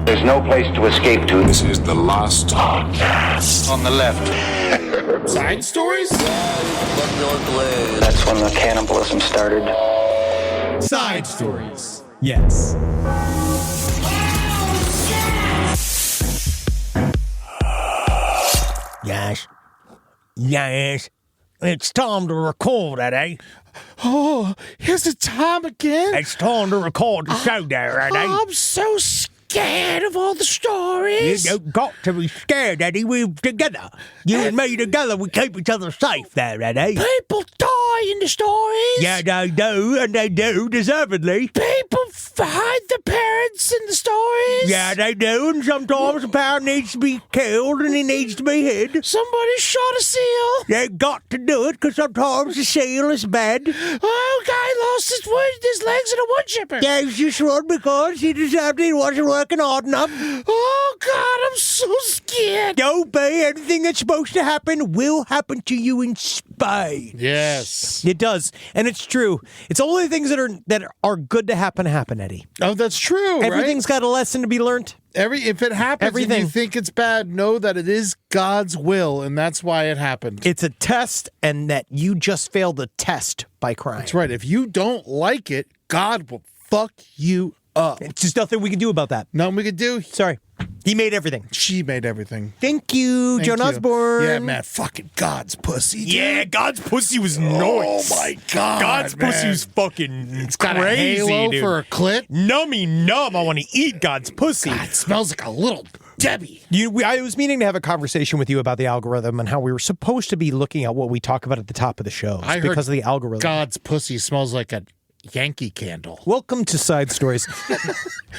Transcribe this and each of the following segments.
There's no place to escape to. This is the last podcast. On the left. Side stories? That's when the cannibalism started. Side stories. Yes. Yes. It's time to record it, eh? Oh, here's the time again. It's time to record the show there, eh? I'm so scared of all the You stories. don't got to be scared, Eddie. We're together. You and me together, we keep each other safe there, Eddie. People die in the stories. Yeah, they do, and they do, deservedly. People hide their parents in the stories. Yeah, they do, and sometimes a parent needs to be killed and he needs to be hid. Somebody shot a seal. They got to do it, because sometimes the seal is bad. Oh, guy lost his legs in a wood chipper. Yeah, he's just run because he deserved it. He wasn't working hard enough. Oh, God, I'm so scared. Don't be. Anything that's supposed to happen will happen to you in spades. Yes. It does, and it's true. It's only things that are good to happen, Eddie. Oh, that's true, Everything's got a lesson to be learned. If it happens Everything. and you think it's bad, know that it is God's will, and that's why it happened. It's a test, and that you just failed the test by crying. That's right. If you don't like it, God will fuck you up. It's just nothing we can do about that. Nothing we could do. Sorry. He made everything. She made everything. Thank you, Thank Joan you. Osborne. Yeah, man, fucking God's pussy. Dude. Yeah, God's pussy was nice. Oh my God, God's man. pussy was fucking It's got crazy, a halo dude. for a clit. Nummy numb. I want to eat God's pussy. God, it smells like a little Debbie. I was meaning to have a conversation with you about the algorithm and how we were supposed to be looking at what we talk about at the top of the show I because heard of the algorithm. God's pussy smells like a Yankee candle. Welcome to Side Stories.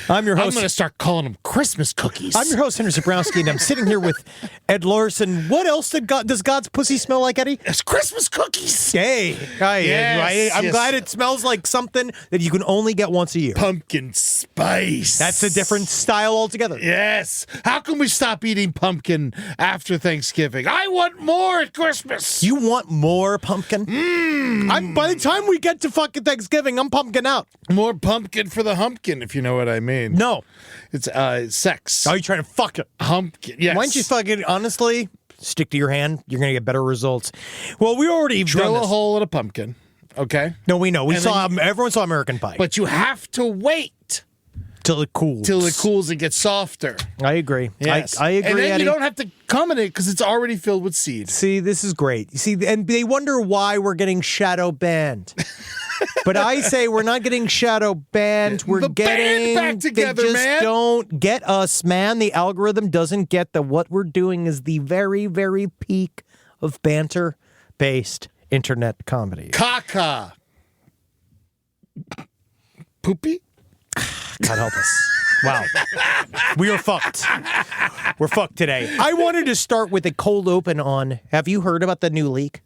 I'm your I'm host. going to start calling them Christmas cookies. I'm your host, Henry Zabrowski, and I'm sitting here with Ed Larson. What else does God's pussy smell like, Eddie? It's Christmas cookies. Hey, I'm yes. glad it smells like something that you can only get once a year. Pumpkin spice. That's a different style altogether. Yes. How can we stop eating pumpkin after Thanksgiving? I want more at Christmas. You want more pumpkin? By the time we get to fucking Thanksgiving, I'm pumpkin out. More pumpkin for the humpkin, if you know what I mean. No. It's sex. Are you trying to fuck it? Humpkin. Yes. Why don't you fucking, honestly, stick to your hand? You're going to get better results. Well, we already drill done a this. hole in a pumpkin? Okay. No, we know. And Everyone saw American Pie. But you have to wait till it cools. till it cools and gets softer. I agree. Yes. I agree, And then Eddie. you don't have to cum in it because it's already filled with seed. See, this is great. You see, and they wonder why we're getting shadow banned. But I say we're not getting shadow banned. We're The getting band back together, they just man. don't get us, man. The algorithm doesn't get that what we're doing is the very, very peak of banter-based internet comedy. Caca. Poopy? God help us. Wow. We are fucked. We're fucked today. I wanted to start with a cold open on, have you heard about the new leak?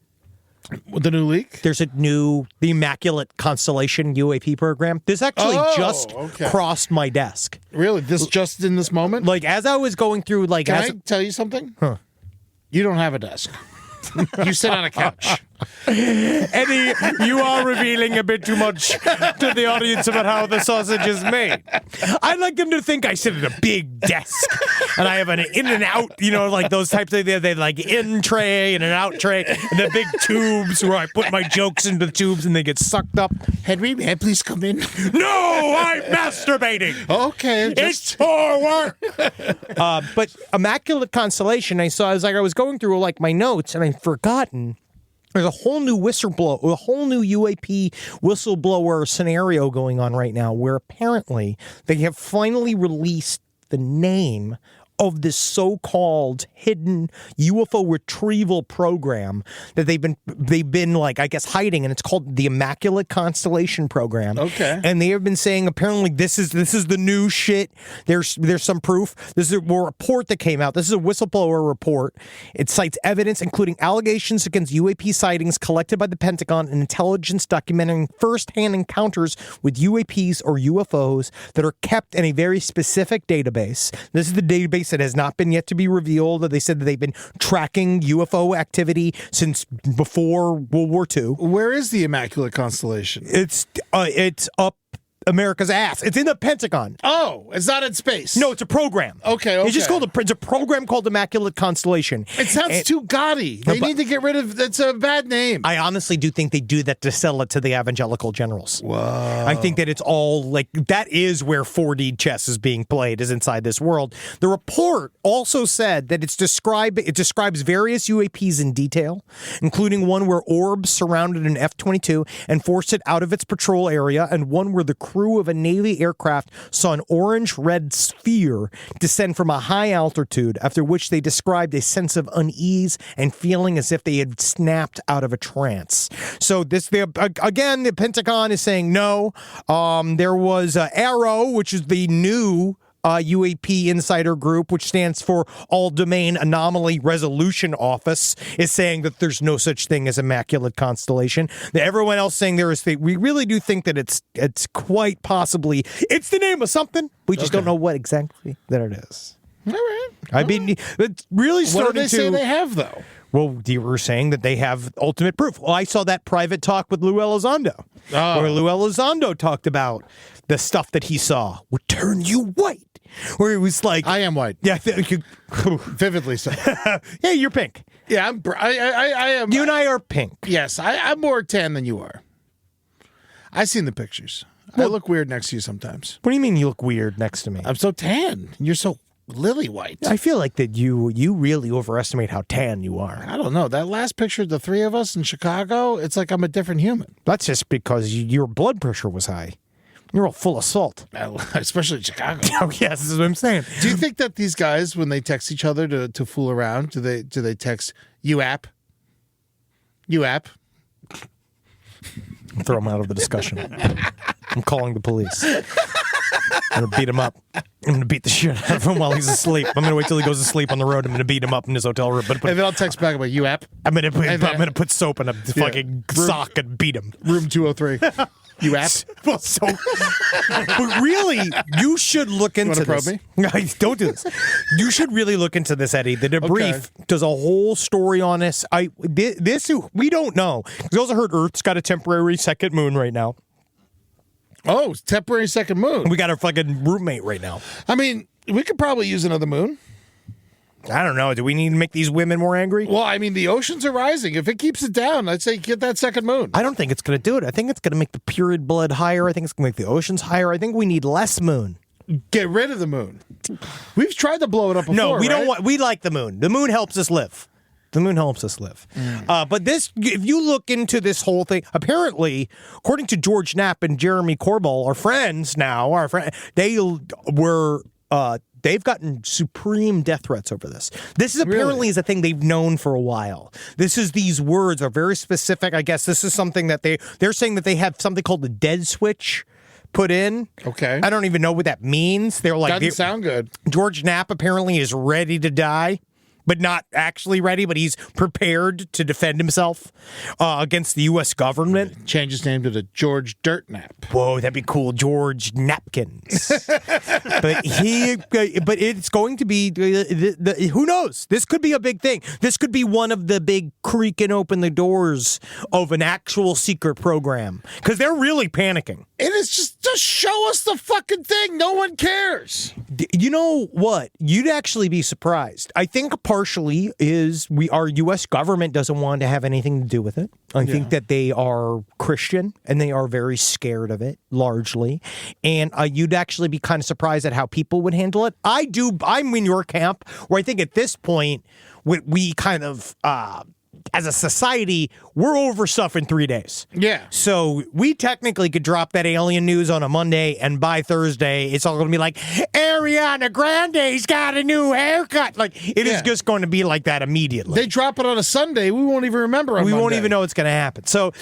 The new leak? There's the Immaculate Constellation UAP program. This actually just crossed my desk. Really? Just in this moment? Like, as I was going through, like, Can I tell you something? Huh. You don't have a desk. You sit on a couch. Eddie, you are revealing a bit too much to the audience about how the sausage is made. I'd like them to think I sit at a big desk and I have an in and out, like those types of, they like in tray and an out tray and the big tubes where I put my jokes into the tubes and they get sucked up. Henry, may I please come in? No, I'm masturbating. Okay. It's for work. But Immaculate Constellation, I was going through like my notes and I'd forgotten. There's a whole new UAP whistleblower scenario going on right now where apparently they have finally released the name of this so-called hidden UFO retrieval program that they've been like, I guess, hiding, and it's called the Immaculate Constellation Program. Okay. And they have been saying apparently this is the new shit. There's some proof. This is a report that came out. This is a whistleblower report. It cites evidence including allegations against UAP sightings collected by the Pentagon and intelligence documenting first-hand encounters with UAPs or UFOs that are kept in a very specific database. This is the database that has not been yet to be revealed. They said that they've been tracking UFO activity since before World War II. Where is the Immaculate Constellation? It's up America's ass. It's in the Pentagon. Oh, it's not in space. No, it's a program. Okay. It's just called it's a program called Immaculate Constellation. It sounds too gaudy. They need to get rid of. That's a bad name. I honestly do think they do that to sell it to the evangelical generals. Whoa. I think that it's all like that is where 4D chess is being played, is inside this world. The report also said that it describes various UAPs in detail, including one where orbs surrounded an F-22 and forced it out of its patrol area, and one where the crew of a Navy aircraft saw an orange-red sphere descend from a high altitude, after which they described a sense of unease and feeling as if they had snapped out of a trance. So again, the Pentagon is saying no. There was Arrow, which is the new UAP Insider Group, which stands for All Domain Anomaly Resolution Office, is saying that there's no such thing as Immaculate Constellation. Everyone else saying there is. We really do think that it's quite possibly it's the name of something. We just don't know what exactly that it is. All right. I mean, it's really starting What do they say they have, though? Well, you were saying that they have ultimate proof. Well, I saw that private talk with Lou Elizondo, where Lou Elizondo talked about the stuff that he saw would turn you white. Where he was like, I am white. Yeah, Vividly so. Hey, you're pink. Yeah, I am. You and I are pink. Yes, I'm more tan than you are. I've seen the pictures. I look weird next to you sometimes. What do you mean you look weird next to me? I'm so tan. You're so lily white. I feel like that you really overestimate how tan you are. I don't know. That last picture of the three of us in Chicago, it's like I'm a different human. That's just because your blood pressure was high. You're all full of salt. Especially in Chicago. Oh, yes, this is what I'm saying. Do you think that these guys, when they text each other to fool around, do they text UAP? UAP? Throw him out of the discussion. I'm calling the police. I'm going to beat him up. I'm going to beat the shit out of him while he's asleep. I'm going to wait till he goes to sleep on the road. I'm going to beat him up in his hotel room. And then I'll text back about UAP. I'm going to put soap in a fucking sock and beat him. Room 203. UAP? Well, so, but really, you should look into probe this. me? No, don't do this. You should really look into this, Eddie. The Debrief does a whole story on this. We don't know. We also heard Earth's got a temporary second moon right now. Oh, temporary second moon. We got our fucking roommate right now. I mean, we could probably use another moon. I don't know. Do we need to make these women more angry? Well, I mean, the oceans are rising. If it keeps it down, I'd say get that second moon. I don't think it's going to do it. I think it's going to make the period blood higher. I think it's going to make the oceans higher. I think we need less moon. Get rid of the moon. We've tried to blow it up before. No, we don't right? want. We like the moon. The moon helps us live. The moon helps us live. But this, if you look into this whole thing, apparently, according to George Knapp and Jeremy Corbell, our friends now, they were. They've gotten supreme death threats over this. This is apparently is a thing they've known for a while. These words are very specific. I guess this is something that they're saying that they have something called the dead switch put in. Okay. I don't even know what that means. They're like, doesn't sound good. George Knapp apparently is ready to die, but not actually ready, but he's prepared to defend himself against the U.S. government. Change his name to the George Dirt Nap. Whoa, that'd be cool. George Napkins. but it's going to be, who knows? This could be a big thing. This could be one of the big creaking open the doors of an actual secret program. Because they're really panicking. It is just show us the fucking thing. No one cares. You know what? You'd actually be surprised. I think partially is our U.S. government doesn't want to have anything to do with it. I think that they are Christian and they are very scared of it, largely. And you'd actually be kind of surprised at how people would handle it. I'm in your camp where I think at this point, we kind of, as a society, we're over stuff in 3 days. Yeah. So we technically could drop that alien news on a Monday, and by Thursday, it's all going to be like, Ariana Grande's got a new haircut. Like, it is just going to be like that immediately. They drop it on a Sunday. We won't even remember on We Monday. won't even know it's going to happen. So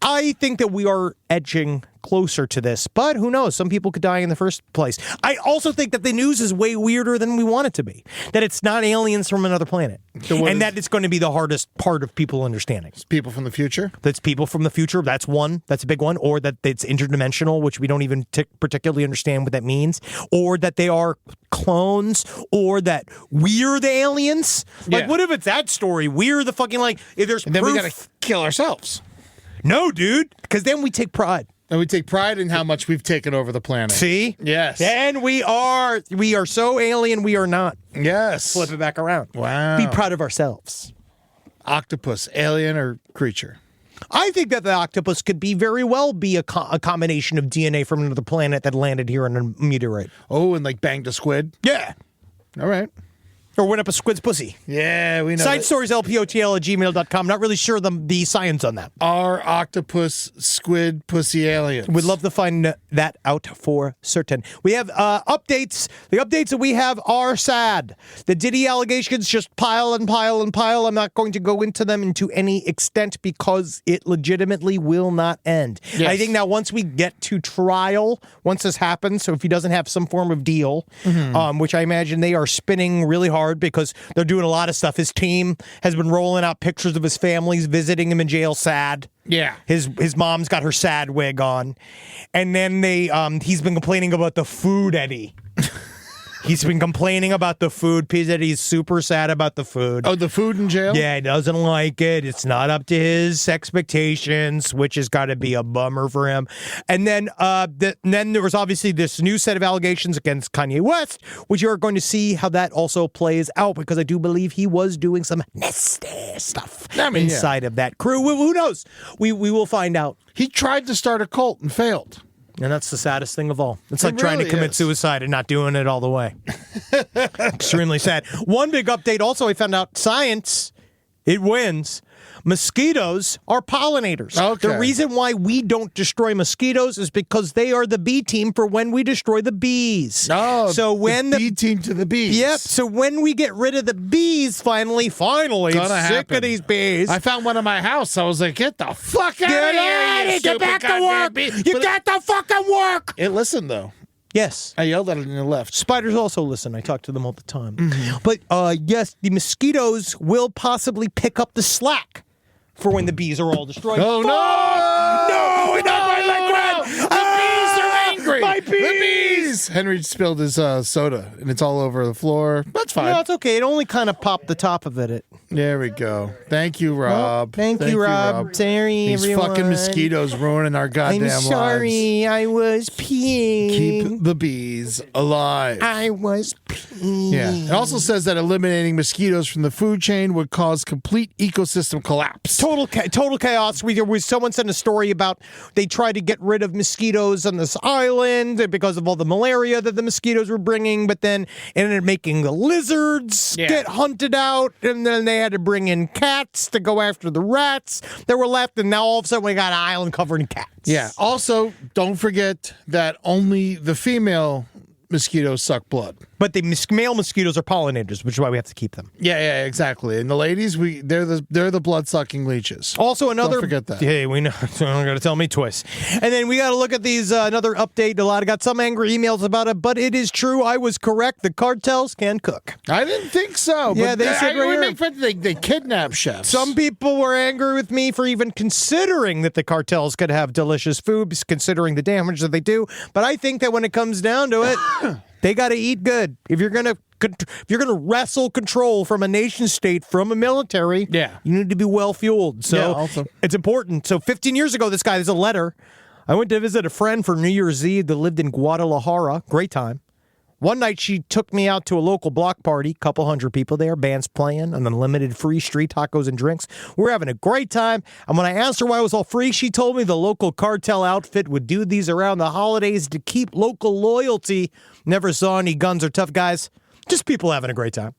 I think that we are edging closer to this, but who knows? Some people could die in the first place. I also think that the news is way weirder than we want it to be. That it's not aliens from another planet. And that it's going to be the hardest part of people understanding. It's people from the future? That's people from the future. That's one. That's a big one. Or that it's interdimensional, which we don't even particularly understand what that means. Or that they are clones. Or that we're the aliens. Like, what if it's that story? We're the fucking, like, if there's And then proof. we got to kill ourselves. No, dude. Because then we take pride. And we take pride in how much we've taken over the planet. See? Yes. And we are so alien, we are not. Yes. Flip it back around. Wow. Be proud of ourselves. Octopus, alien or creature? I think that the octopus could very well be a combination of DNA from another planet that landed here in a meteorite. Oh, and like banged a squid? Yeah. All right. Or went up a squid's pussy. Yeah, we know. Side stories, lpotl@gmail.com. Not really sure the science on that. Are octopus, squid, pussy aliens? We'd love to find that out for certain. We have updates. The updates that we have are sad. The Diddy allegations just pile and pile and pile. I'm not going to go into them into any extent because it legitimately will not end. Yes. I think now once we get to trial, once this happens, so if he doesn't have some form of deal, which I imagine they are spinning really hard because they're doing a lot of stuff. His team has been rolling out pictures of his families visiting him in jail sad. Yeah. His mom's got her sad wig on. And then he's been complaining about the food, Eddie. He's been complaining about the food. P. Eddie's super sad about the food. Oh, the food in jail? Yeah, he doesn't like it. It's not up to his expectations, which has got to be a bummer for him. And then then there was obviously this new set of allegations against Kanye West, which you are going to see how that also plays out, because I do believe he was doing some nasty stuff inside of that crew. Who knows? We will find out. He tried to start a cult and failed. And that's the saddest thing of all. It's It like trying to really commit is. suicide and not doing it all the way. Extremely sad. One big update also, I found out science, it wins. Mosquitoes are pollinators. Okay. The reason why we don't destroy mosquitoes is because they are the B team for when we destroy the bees. Oh, so when the B team to the bees. Yep. So when we get rid of the bees, finally, Gonna sick happen. of these bees. I found one in my house. I was like, get the fuck out of here, you Get back stupid to work. goddamn bee. You But got to fucking work. it listened, though. Yes. I yelled at it and it left. Spiders also listen. I talk to them all the time. But yes, the mosquitoes will possibly pick up the slack for when the bees are all destroyed. Oh, no! No, not my The bees are angry! My The bees! Henry spilled his soda, and it's all over the floor. That's fine. No, it's okay. It only kind of popped the top of it. There we go. Thank you, Rob. Thank you, Rob. Sorry, These everyone. fucking mosquitoes ruining our goddamn I'm lives. sorry. I was peeing. Keep the bees alive. I was peeing. Yeah. It also says that eliminating mosquitoes from the food chain would cause complete ecosystem collapse. Total chaos. Someone sent a story about they tried to get rid of mosquitoes on this island because of all the malaria that the mosquitoes were bringing, but then it ended up making the lizards get hunted out, and then they had to bring in cats to go after the rats that were left, and now all of a sudden we got an island covered in cats. Yeah. Also, don't forget that only the female mosquitoes suck blood. But the male mosquitoes are pollinators, which is why we have to keep them. Yeah, exactly. And the ladies, they're the blood sucking leeches. Also, another. Don't forget that. Hey, we know. So I'm going to tell me twice. And then we got to look at these. Another update. A lot of got some angry emails about it, but it is true. I was correct. The cartels can cook. I didn't think so. Yeah, but they said right here. make fun. They kidnap chefs. Some people were angry with me for even considering that the cartels could have delicious food, considering the damage that they do. But I think that when it comes down to it, they got to eat good. If you're gonna wrestle control from a nation state, from a military, you need to be well fueled. So it's important. So 15 years ago, there's a letter. I went to visit a friend for New Year's Eve that lived in Guadalajara. Great time. One night, she took me out to a local block party, couple hundred people there, bands playing, and unlimited free street tacos and drinks. We're having a great time. And when I asked her why it was all free, she told me the local cartel outfit would do these around the holidays to keep local loyalty. Never saw any guns or tough guys, just people having a great time.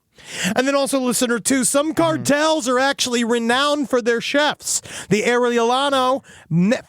And then also, listener two, some cartels are actually renowned for their chefs. The Arellano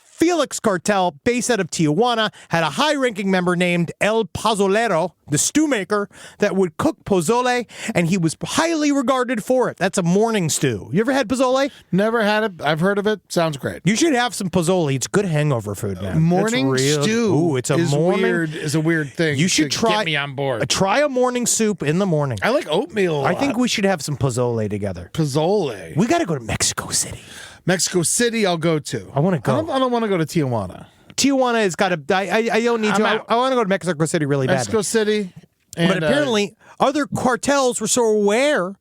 Felix cartel, based out of Tijuana, had a high-ranking member named El Pozolero, the stew maker, that would cook pozole, and he was highly regarded for it. That's a morning stew. You ever had pozole? Never had it. I've heard of it. Sounds great. You should have some pozole. It's good hangover food, man. Morning stew. Ooh, it's a morning. Is a weird thing. You should to get me on board. Try a morning soup in the morning. I like oatmeal. I think we should have some pozole together. Pozole. We got to go to Mexico City. Mexico City, I'll go to. I want to go. I don't want to go to Tijuana. Tijuana has got to. I don't need to. I want to go to Mexico City really badly. Mexico City. And, But apparently, other cartels were so aware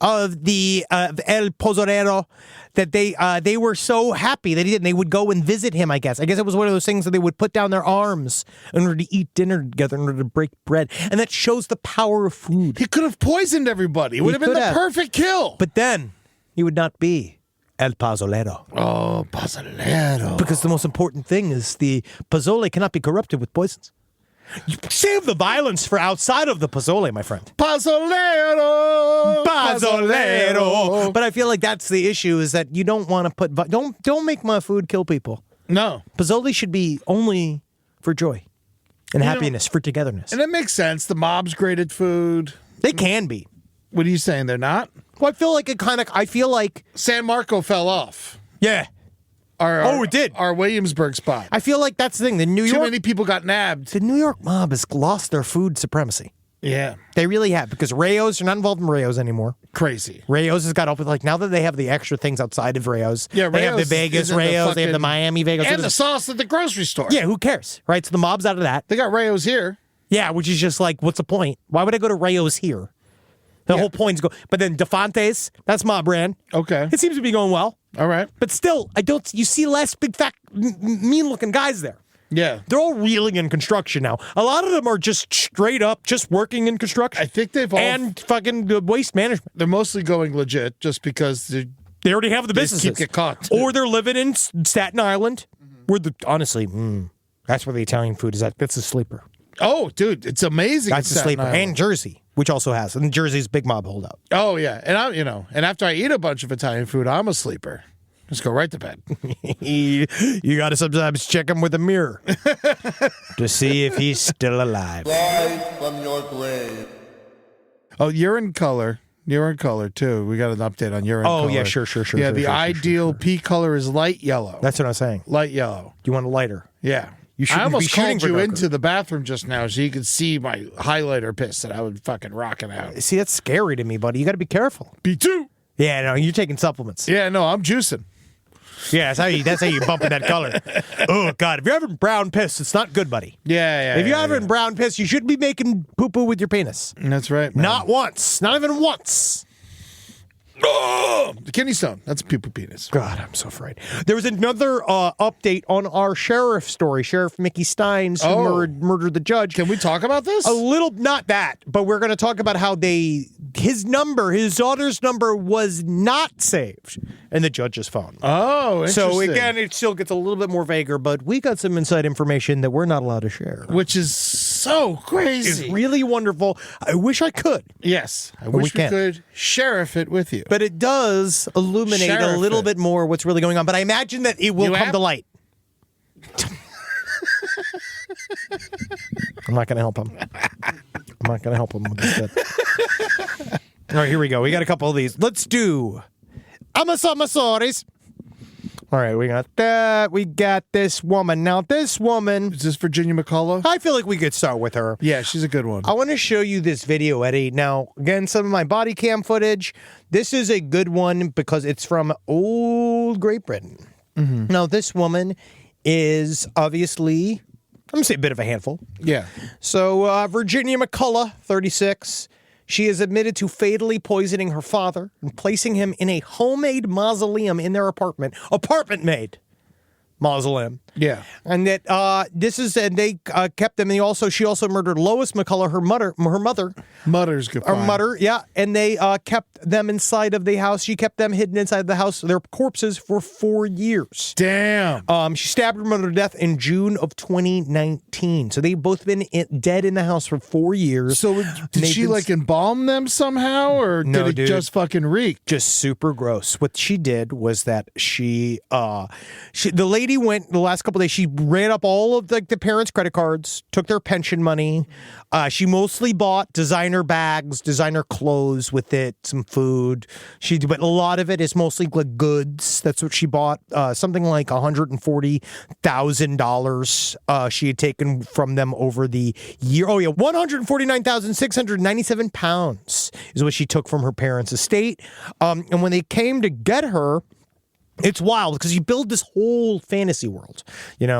of the El Pozolero that they were so happy that he did. And they would go and visit him, I guess. I guess it was one of those things that they would put down their arms in order to eat dinner together, in order to break bread. And that shows the power of food. He could have poisoned everybody. It would have been the perfect kill. But then he would not be El Pozolero. Oh, Pozolero. Because the most important thing is the pozole cannot be corrupted with poisons. You save the violence for outside of the pozole, my friend. Pozolero. Pozolero. But I feel like that's the issue, is that you don't want to put... Don't make my food kill people. No. Pozole should be only for joy and happiness, for togetherness. And it makes sense. The mob's great at food. They can be. What are you saying? They're not? Well, I feel like... San Marco fell off. Yeah. It did. Our Williamsburg spot. I feel like that's the thing. Too many people got nabbed. The New York mob has lost their food supremacy. Yeah. They really have, because Rayo's are not involved in Rayo's anymore. Crazy. Rayo's has got up with, like, now that they have the extra things outside of Rayo's. Yeah, they have the Rayo's Vegas is in the Rayo's, they have the fucking- Miami Vegas. And the sauce at the grocery store. Yeah, who cares, right? So the mob's out of that. They got Rayo's here. Yeah, which is just like, what's the point? Why would I go to Rayo's here? The whole point is go. But then DeFonte's, that's my brand. Okay. It seems to be going well. All right. But still, you see less big, fat, mean-looking guys there. Yeah. They're all reeling in construction now. A lot of them are just straight up just working in construction. I think they've all... And fucking waste management. They're mostly going legit just because They already have the businesses. keep get caught. Or they're living in Staten Island, where honestly, that's where the Italian food is at. That's a sleeper. Oh, dude, it's amazing. That's a sleeper. And Jersey, which also has. And Jersey's big mob holdout. Oh, yeah. And and after I eat a bunch of Italian food, I'm a sleeper. Just go right to bed. You got to sometimes check him with a mirror to see if he's still alive. Rise from your grave. Oh, urine color. Urine color, too. We got an update on urine color. Oh, yeah, sure. Yeah, the ideal pee color is light yellow. That's what I'm saying. Light yellow. You want a lighter? Yeah. You shouldn't I almost be shooting called for you darker. into the bathroom just now so you could see my highlighter piss that I would fucking rock it out. See, that's scary to me, buddy. You got to be careful. B2. Yeah, no, you're taking supplements. Yeah, no, I'm juicing. Yeah, that's how you bumping that color. Oh, God. If you're having brown piss, it's not good, buddy. Yeah. If you're having brown piss, you shouldn't be making poo-poo with your penis. That's right, man. Not once. Not even once. Oh, the kidney stone. That's a pee-poo penis. God, I'm so afraid. There was another update on our sheriff story, Sheriff Mickey Steins, who murdered the judge. Can we talk about this? A little, not that, but we're going to talk about how his daughter's number was not saved in the judge's phone. Oh, interesting. So again, it still gets a little bit more vaguer, but we got some inside information that we're not allowed to share. Which is so crazy. It's really wonderful. I wish I could. Yes. I wish we could sheriff it with you. But it does illuminate Sheriff a little it. bit more what's really going on. But I imagine that it will come to light. I'm not going to help him. I'm not going to help him with this bit. All right, here we go. We got a couple of these. Let's do Amasamasores. All right, we got that. We got this woman. Now, this woman... Is this Virginia McCullough? I feel like we could start with her. Yeah, she's a good one. I want to show you this video, Eddie. Now, again, some of my body cam footage. This is a good one because it's from old Great Britain. Mm-hmm. Now, this woman is obviously, I'm going to say a bit of a handful. Yeah. So, Virginia McCullough, 36. She is admitted to fatally poisoning her father and placing him in a homemade mausoleum in their apartment. Apartment-made mausoleum. Yeah. And that they kept them. And she also murdered Lois McCullough, her mother. Mutter's good. Her mother, yeah. And they kept them inside of the house. She kept them hidden inside the house, their corpses, for 4 years. Damn. She stabbed her mother to death in June of 2019. So they've both been dead in the house for 4 years. So did she like embalm them somehow, or No, did it dude. just fucking reek? Just super gross. What she did was that the lady went the last couple of days. She ran up all of the parents' credit cards, took their pension money. She mostly bought designer bags, designer clothes with it, some food. But a lot of it is mostly like goods. That's what she bought. Something like $140,000. She had taken from them over the year. Oh yeah, 149,697 pounds is what she took from her parents' estate. And when they came to get her, It's wild because you build this whole fantasy world,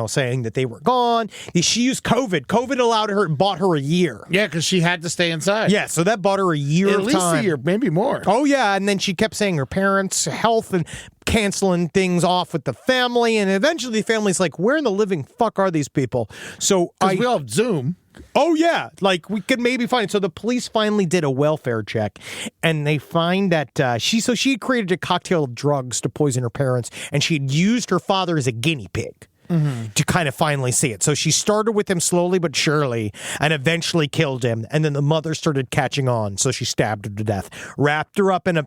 saying that they were gone. She used COVID. COVID bought her a year. Yeah, because she had to stay inside. Yeah, so that bought her a year At of least time. a year, maybe more. Oh, yeah, and then she kept saying her parents' health and canceling things off with the family, and eventually the family's like, where in the living fuck are these people? So we all have Zoom. Oh, yeah. Like, we could maybe find it. So the police finally did a welfare check, and they find that she had created a cocktail of drugs to poison her parents, and she had used her father as a guinea pig. To kind of finally see it. So she started with him slowly but surely and eventually killed him. And then the mother started catching on. So she stabbed her to death, wrapped her up and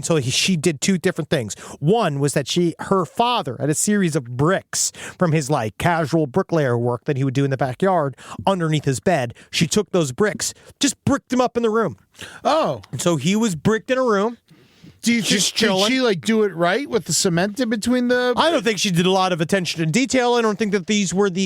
so she did two different things. One was that her father had a series of bricks from his like casual bricklayer work that he would do in the backyard underneath his bed. She took those bricks, just bricked them up in the room. Oh. And so he was bricked in a room. Did she like do it right with the cement in between the? I don't think she did a lot of attention to detail. I don't think that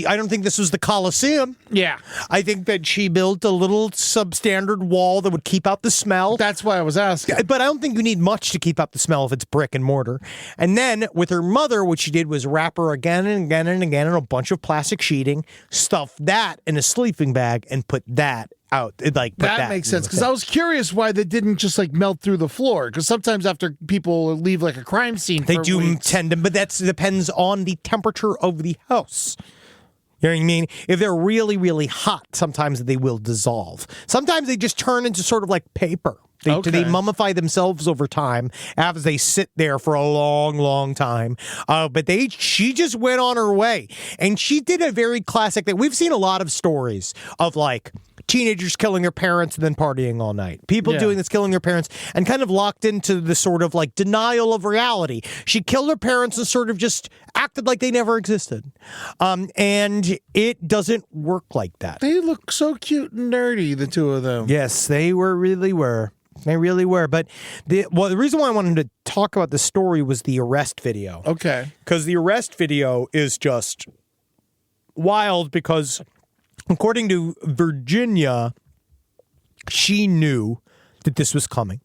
I don't think this was the Colosseum. Yeah. I think that she built a little substandard wall that would keep out the smell. That's why I was asking. But I don't think you need much to keep out the smell if it's brick and mortar. And then with her mother, what she did was wrap her again and again and again in a bunch of plastic sheeting, stuff that in a sleeping bag, and put that out. That makes sense, because I was curious why they didn't just like melt through the floor, because sometimes after people leave like a crime scene they for do weeks. tend to, but that depends on the temperature of the house. You know what I mean? If they're really, really hot, sometimes they will dissolve. Sometimes they just turn into sort of like paper. They mummify themselves over time as they sit there for a long, long time. But she just went on her way. And she did a very classic thing. We've seen a lot of stories of like teenagers killing their parents and then partying all night. People doing this, killing their parents, and kind of locked into the sort of like denial of reality. She killed her parents and sort of just acted like they never existed. And it doesn't work like that. They look so cute and nerdy, the two of them. Yes, they really were. They really were. But the reason why I wanted to talk about the story was the arrest video. Okay. Because the arrest video is just wild because, according to Virginia, she knew that this was coming.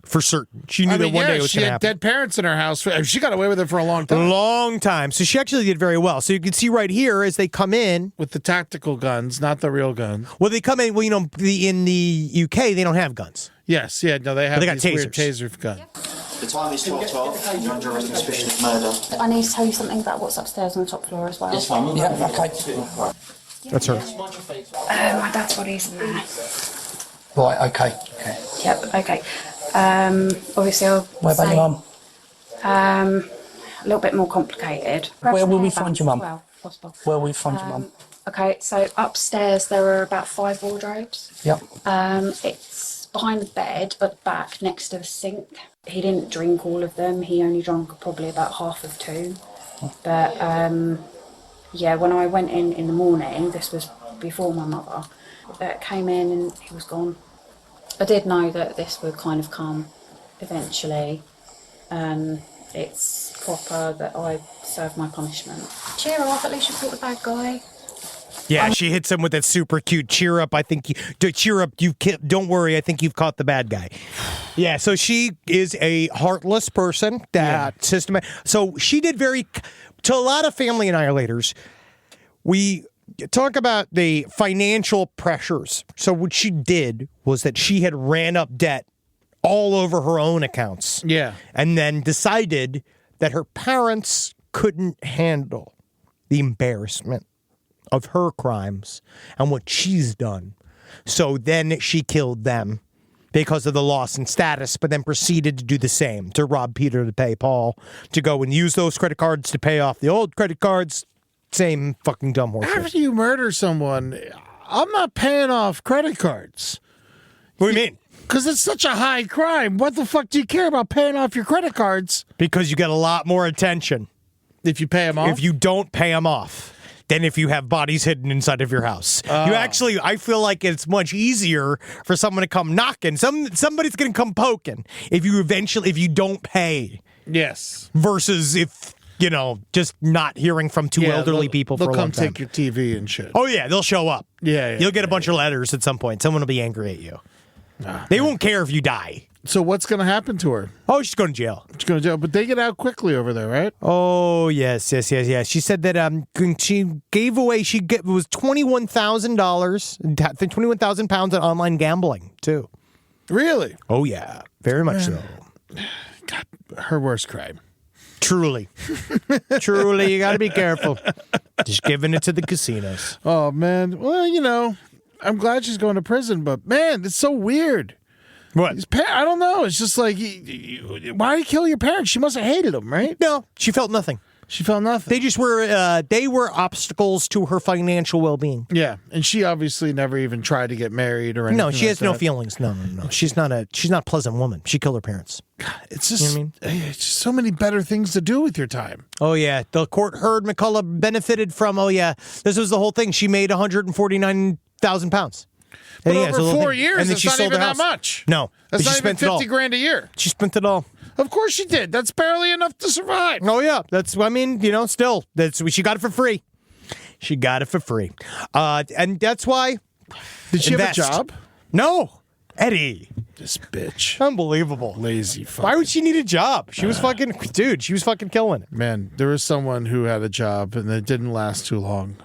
For certain. She knew that one day it was going to happen. She had dead parents in her house. She got away with it for a long time. A long time. So she actually did very well. So you can see right here as they come in. With the tactical guns, not the real guns. Well, they come in, in the UK, they don't have guns. Yes, yeah, no, they have got these weird tasers. taser guns. The time is 12:12. You're under arrest on suspicion of murder. I need to tell you something about what's upstairs on the top floor as well. Yes, ma'am. Yeah, okay. That's her. My dad's body's in there. Right, okay. Yep, okay. Obviously I'll Where about say, your mum? a little bit more complicated. Where will we Perhaps find your mum? Well, possible. Where will we find your mum? Okay, so upstairs there are about 5 wardrobes. Yep. It's behind the bed at the back next to the sink. He didn't drink all of them. He only drank probably about half of 2. But yeah, when I went in the morning, this was before my mother, came in and he was gone. I did know that this would kind of come eventually. It's proper that I serve my punishment. Cheer up, at least you caught the bad guy. Yeah, she hits him with that super cute cheer up. I think cheer up. Don't worry. I think you've caught the bad guy. Yeah. So she is a heartless person. Systematic. So she did to a lot of family annihilators. We talk about the financial pressures. So what she did was that she had ran up debt all over her own accounts. Yeah. And then decided that her parents couldn't handle the embarrassment of her crimes and what she's done. So then she killed them because of the loss in status, but then proceeded to do the same, to rob Peter to pay Paul, to go and use those credit cards to pay off the old credit cards. Same fucking dumb horse. After you murder someone, I'm not paying off credit cards. What do you mean? Because it's such a high crime. What the fuck do you care about paying off your credit cards? Because you get a lot more attention if you pay them off? If you don't pay them off. Than if you have bodies hidden inside of your house. I feel like it's much easier for someone to come knocking. Somebody's going to come poking if you don't pay. Yes. Versus if, just not hearing from two elderly people for a long time. They'll come take your TV and shit. Oh, yeah, they'll show up. Yeah. You'll get a bunch of letters at some point. Someone will be angry at you. They won't care if you die. So what's going to happen to her? Oh, she's going to jail. She's going to jail, but they get out quickly over there, right? Oh, yes. She said that she gave away, it was $21,000, 21,000 pounds on online gambling, too. Really? Oh, yeah. Very much so. God, her worst crime. Truly. Truly, you got to be careful. Just giving it to the casinos. Oh, man. Well, I'm glad she's going to prison, but, man, it's so weird. What? I don't know. It's just like, why did you kill your parents? She must have hated them, right? No, she felt nothing. She felt nothing. They just were, they were obstacles to her financial well-being. Yeah, and she obviously never even tried to get married or anything. No, she like has no that. feelings. No. She's not a pleasant woman. She killed her parents. God, it's just, You know what it's just so many better things to do with your time. Oh, yeah. The court heard McCullough benefited from, this was the whole thing. She made 149,000 pounds. But And over so 4 years, and then it's she not sold even her that house. much. No. That's but not she even spent it all. 50 grand a year. She spent it all. Of course she did. That's barely enough to survive. Oh, yeah. Still, she got it for free. She got it for free. And that's why. Did she Invest. have a job? No. Eddie. This bitch. Unbelievable. Lazy fuck. Why would she need a job? She was fucking, dude, she was fucking killing it. Man, there was someone who had a job and it didn't last too long.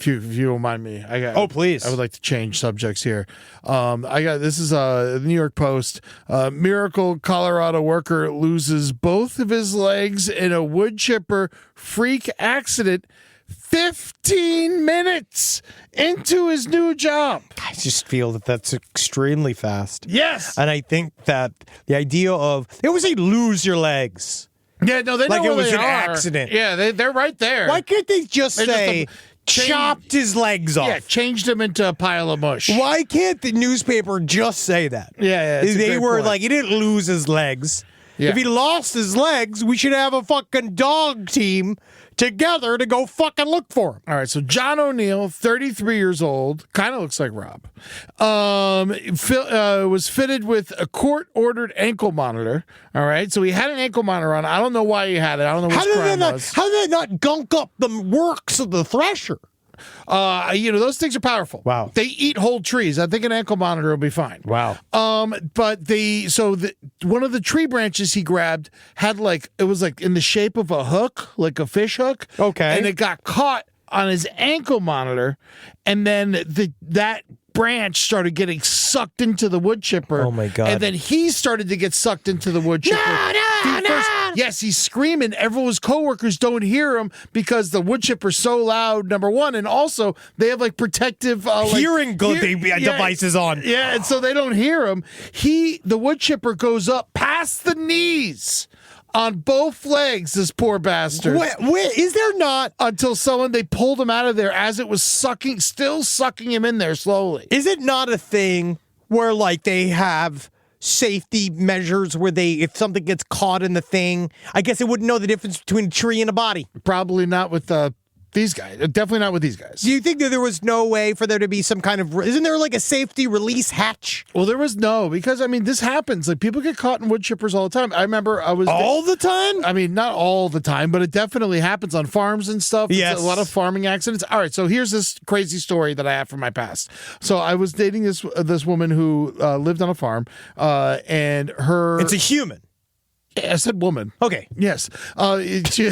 If you don't mind me, please. I would like to change subjects here. This is the New York Post. Miracle Colorado worker loses both of his legs in a wood chipper freak accident 15 minutes into his new job. I just feel that that's extremely fast. Yes. And I think that the idea of, they always say lose your legs. Yeah, no, they know Like it where was they an are. accident. Yeah, they're right there. Why can't they just They just say, chopped his legs off? Yeah, changed him into a pile of mush. Why can't the newspaper just say that? Yeah, it's a They great were point. like, he didn't lose his legs. Yeah. If he lost his legs, we should have a fucking dog team together to go fucking look for him. All right, so John O'Neill, 33 years old, kind of looks like Rob, was fitted with a court-ordered ankle monitor. All right, so he had an ankle monitor on. I don't know why he had it. I don't know what his crime was. How did that not gunk up the works of the thresher? Those things are powerful. Wow. They eat whole trees. I think an ankle monitor will be fine. Wow. But one of the tree branches he grabbed had it was in the shape of a hook, like a fish hook. Okay. And it got caught on his ankle monitor, and then that branch started getting sucked into the wood chipper. Oh, my God. And then he started to get sucked into the wood chipper. No! Yes, he's screaming. Everyone's coworkers don't hear him because the wood chipper's so loud, number one, and also they have protective Hearing devices on. Yeah, and so they don't hear him. The wood chipper goes up past the knees on both legs, this poor bastard. Wait, is there not? Until they pulled him out of there as it was still sucking him in there slowly. Is it not a thing where they have safety measures where if something gets caught in the thing, I guess it wouldn't know the difference between a tree and a body? Probably not with these guys. Definitely not with these guys. Do you think that there was no way for there to be some kind of, isn't there a safety release hatch? Well, there was because this happens. People get caught in wood chippers all the time. I remember I was All the time? I mean, not all the time, but it definitely happens on farms and stuff. Yes. It's a lot of farming accidents. All right, so here's this crazy story that I have from my past. So I was dating this woman who lived on a farm, and her. It's a human. I said woman. Okay. Yes. She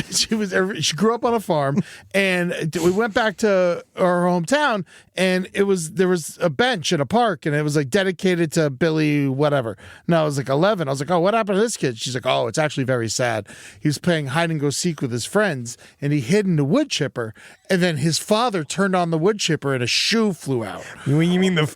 grew up on a farm, and we went back to our hometown, and there was a bench in a park, and it was dedicated to Billy whatever. No, I was 11. I was like, oh, what happened to this kid? She's like, oh, it's actually very sad. He was playing hide and go seek with his friends, and he hid in the wood chipper, and then his father turned on the wood chipper, and a shoe flew out. You mean the...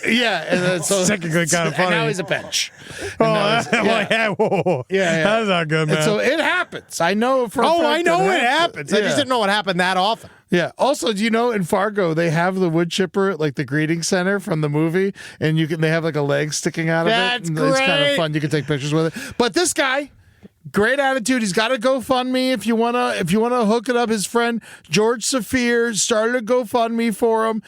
Yeah, and then Technically kind of funny. And now he's a bench. Whoa. Yeah. That's not good, man. And so it happens. I know for a fact I know that it happens. I Yeah. just didn't know it happened that often. Yeah. Also, do you know in Fargo they have the wood chipper at the greeting center from the movie, and they have a leg sticking out of That's it. And It's kind great. of fun. You can take pictures with it. But this guy Great attitude. He's got a GoFundMe if you wanna hook it up. His friend George Saphir started a GoFundMe for him.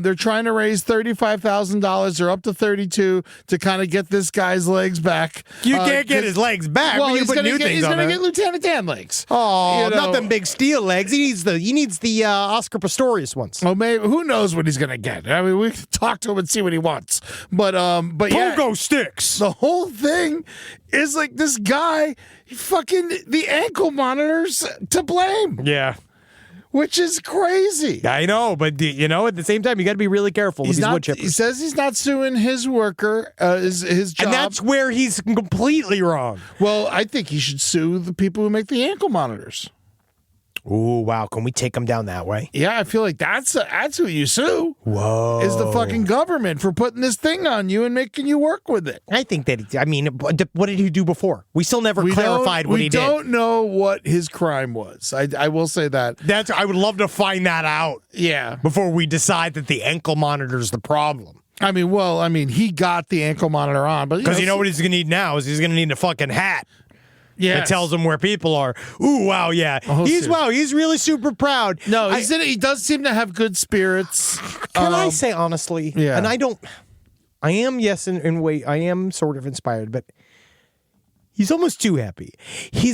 They're trying to raise $35,000. They're up to 32 to kind of get this guy's legs back. You can't get his legs back. Well, When you he's put gonna new get, things he's on gonna there. get Lieutenant Dan legs. Oh, You know. not them big steel legs. He needs the Oscar Pistorius ones. Well, maybe who knows what he's gonna get? I mean, we can talk to him and see what he wants. But yeah, Pogo sticks. the whole thing is like this guy, fucking the ankle monitors to blame, Yeah. which is crazy. I know, but you know, at the same time, you got to be really careful with these wood He chippers. says he's not suing his worker, his job. And that's where he's completely wrong. Well, I think he should sue the people who make the ankle monitors. Ooh, wow. Can we take him down that way? Yeah, I feel like that's who you sue. Whoa. Is the fucking government for putting this thing on you and making you work with it. I think that, what did he do before? We still never clarified what he did. We don't know what his crime was. I will say that. I would love to find that out Yeah. before we decide that the ankle monitor's the problem. I mean, he got the ankle monitor on, but Because you know what he's going to need now is he's going to need a fucking hat. Yeah, That tells him where people are. Ooh, wow, yeah. He's really super proud. No, he does seem to have good spirits. Can I say honestly? Yeah. And I am, yes, in a way, I am sort of inspired, but he's almost too happy. He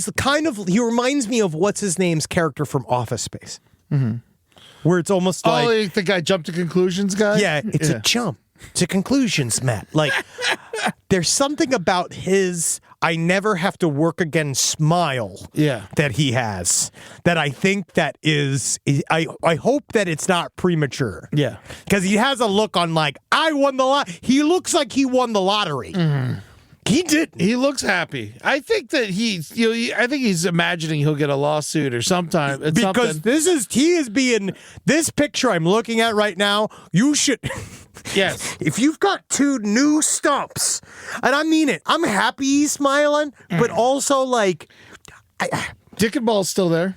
reminds me of what's his name's character from Office Space. Mm-hmm. Where it's almost like, the guy jumped to conclusions guy? yeah, it's a jump to conclusions, Matt. Like, there's something about his I never have to work again smile that he has that I think that is, I hope that it's not premature. Yeah. Because he has a look on like, I won the lot. He looks like he won the lottery. Mm-hmm. He didn't. He looks happy. I think that I think he's imagining he'll get a lawsuit or sometime. Because this picture I'm looking at right now, you should. Yes. If you've got two new stumps, and I mean it, I'm happy he's smiling, but also like, Dick and Ball's still there.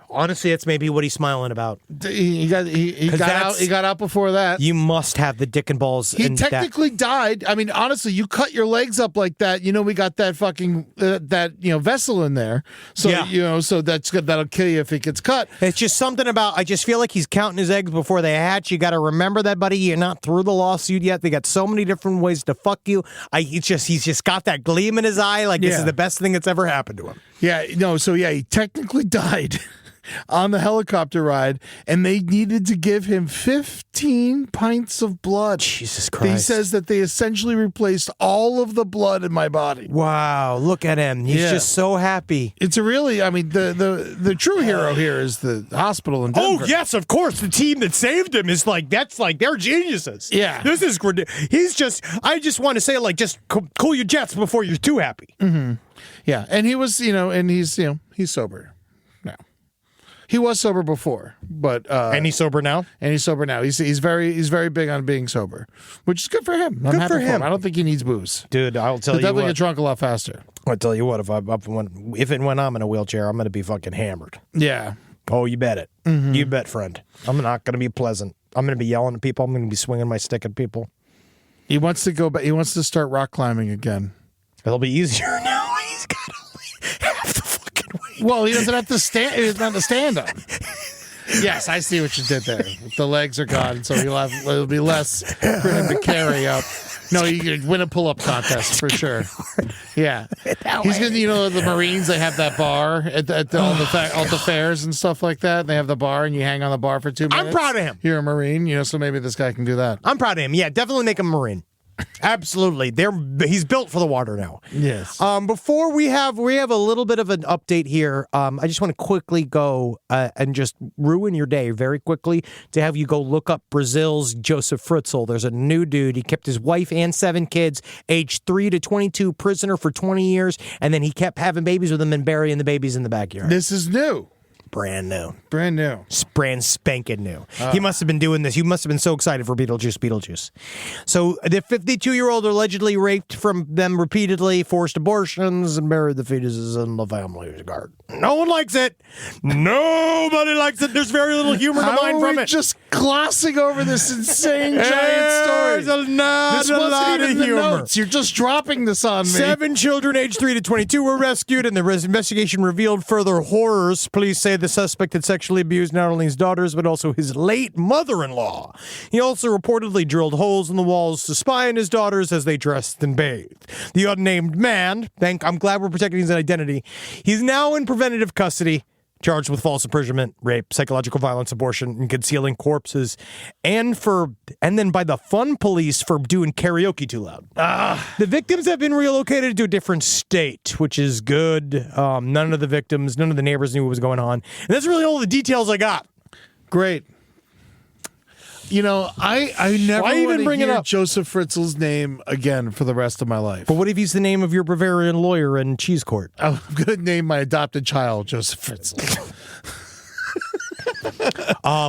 honestly, that's maybe what he's smiling about. He got out before that. You must have the dick and balls. He technically died. I mean, honestly, you cut your legs up like that. You know, we got that fucking vessel in there. So so that's good. That'll kill you if it gets cut. It's just something about. I just feel like he's counting his eggs before they hatch. You got to remember that, buddy. You're not through the lawsuit yet. They got so many different ways to fuck you. He's just got that gleam in his eye. Like this is the best thing that's ever happened to him. Yeah. No. So he technically died on the helicopter ride, and they needed to give him 15 pints of blood. Jesus Christ. He says that they essentially replaced all of the blood in my body. Wow, look at him. He's just so happy. It's the true hero here is the hospital in Denver. Oh, yes, of course. The team that saved him is they're geniuses. Yeah. This is I just want to say, just cool your jets before you're too happy. Mm-hmm. Yeah. And he was, he's sober now. He was sober before, but and he's sober now. He's very big on being sober, which is good for him. I'm happy for him. I don't think he needs booze. Dude, I'll tell you He'll definitely what. get drunk a lot faster. I'll tell you what. If and when I'm in a wheelchair, I'm going to be fucking hammered. Yeah. Oh, you bet it. Mm-hmm. You bet, friend. I'm not going to be pleasant. I'm going to be yelling at people. I'm going to be swinging my stick at people. He wants to go back. He wants to start rock climbing again. It'll be easier now. He's got only half the fucking weight. Well, he doesn't have to stand. He doesn't have to stand up. Yes, I see what you did there. The legs are gone, so it'll be less for him to carry up. No, you could win a pull-up contest for sure. Yeah, he's gonna. The Marines, they have that bar at all the fairs and stuff like that. They have the bar, and you hang on the bar for 2 minutes. I'm proud of him. You're a Marine, so maybe this guy can do that. I'm proud of him. Yeah, definitely make him a Marine. Absolutely. He's built for the water now. Yes. Before we have a little bit of an update here. I just want to quickly go and just ruin your day very quickly to have you go look up Brazil's Joseph Fritzl. There's a new dude. He kept his wife and 7 kids, aged 3 to 22, prisoner for 20 years, and then he kept having babies with them and burying the babies in the backyard. This is new. Brand new. Brand new. Brand spanking new. He must have been doing this. You must have been so excited for Beetlejuice. So the 52-year-old allegedly raped from them repeatedly, forced abortions, and buried the fetuses in the family's garden. No one likes it. Nobody likes it. There's very little humor to mine from it. Just glossing over this insane giant story. There's not This a wasn't lot of even the humor. notes. You're just dropping this on me. 7 children aged 3 to 22 were rescued, and the investigation revealed further horrors. Police say the suspect had sexually abused not only his daughters, but also his late mother-in-law. He also reportedly drilled holes in the walls to spy on his daughters as they dressed and bathed. The unnamed man, I'm glad we're protecting his identity, he's now in preventative custody, charged with false imprisonment, rape, psychological violence, abortion, and concealing corpses, and then by the fun police for doing karaoke too loud. The victims have been relocated to a different state, which is good. None of the neighbors knew what was going on. And that's really all the details I got. Great. You know, I never Why even want to bring it hear up? Joseph Fritzl's name again for the rest of my life. But what if he's the name of your Bavarian lawyer in Cheese Court? I'm going to name my adopted child Joseph Fritzl.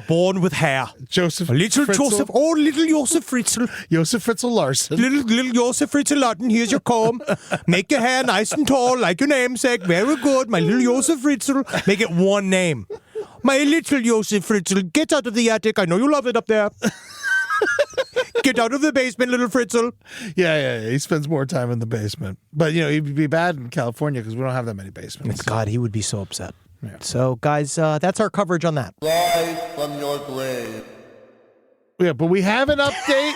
Born with hair. Joseph Little Fritzl. Joseph, little Joseph Fritzl. Joseph Fritzl Larson. Little Joseph Fritzl Lawton, here's your comb. Make your hair nice and tall like your namesake. Very good, my little Joseph Fritzl. Make it one name. My little Joseph Fritzl, get out of the attic. I know you love it up there. Get out of the basement, little Fritzl. Yeah. He spends more time in the basement. But, you know, he'd be bad in California because we don't have that many basements. God, he would be so upset. Yeah. So, guys, that's our coverage on that. Rise from your grave. Yeah, but we have an update.